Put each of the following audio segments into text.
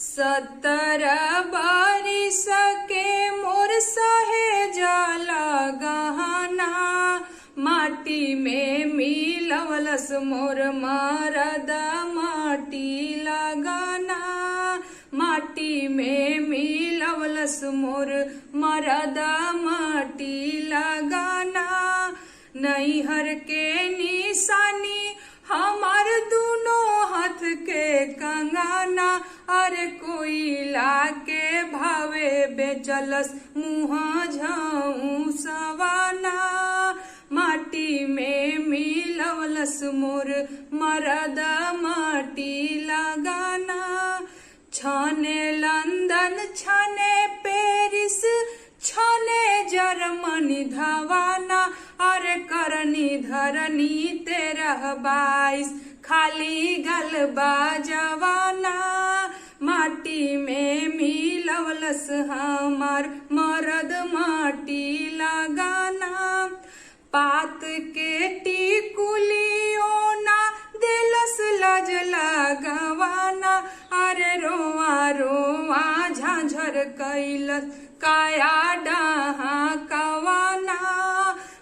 70 बारिश के मोर सहेजल गहना, माटी में मिलवलस मोर मरद माटी लगाना। माटी में मिलवलस मोर मरद माटी लगाना। नैहर के निशानी हमार दोनों हाथ के कंगना, अरे कोयला के भावे बेचलस मुँह झाऊ सवाना। माटी में मिलवलस मोर मरद माटी लगाना। छाने लंदन छाने पेरिस छाने जर्मनी धवाना, अरे करनी धरनी 13-22 खाली गलबा जवाना। माटी में मिलवलस हमार मरद माटी लगाना। पात के टिकुलियों ना दिलस लज लगवाना, अरे रोआ रोआ झांझर कैलस काया डहा कवाना।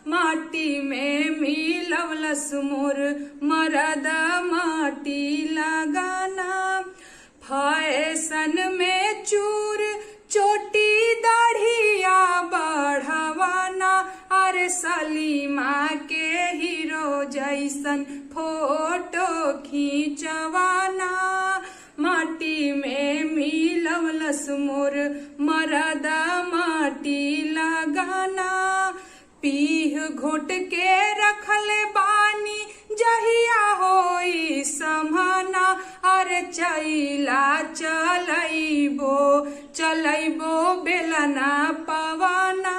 माटी में मिलवलस मोर मरद माटी लगाना। फैशन में चूर चोटी दाढ़िया बढ़वाना, अरे सलीमा के हीरो जैसन फोटो खींचवाना। माटी में मिलवलस मोर मरद माटी लगाना। पीह घोट के रखले बानी जहिया होई समाना, अरे चैला चलैबो बेलना पवाना।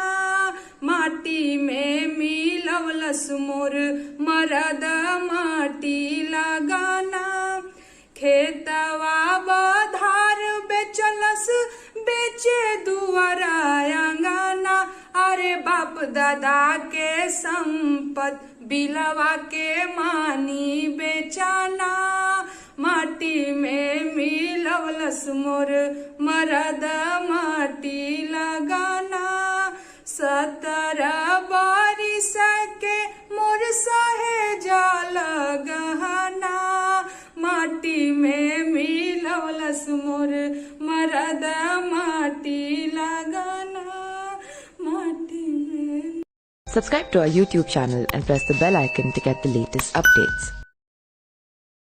माटी में मिलवलस मोर मरद माटी लगाना। खेतवा बधार बेचलस बेचे दुआरा अंगना, अरे बाप दादा के संपत बिलवा के मानी बेचाना। माटी में मिलवलस मोर मरद माटी लगाना। 17 बारिश के मोर सहेजल गहना, माटी में मिलवलस मोर मरद माटी लगाना। माटी में Subscribe to our YouTube channel and press the bell icon to get the latest updates.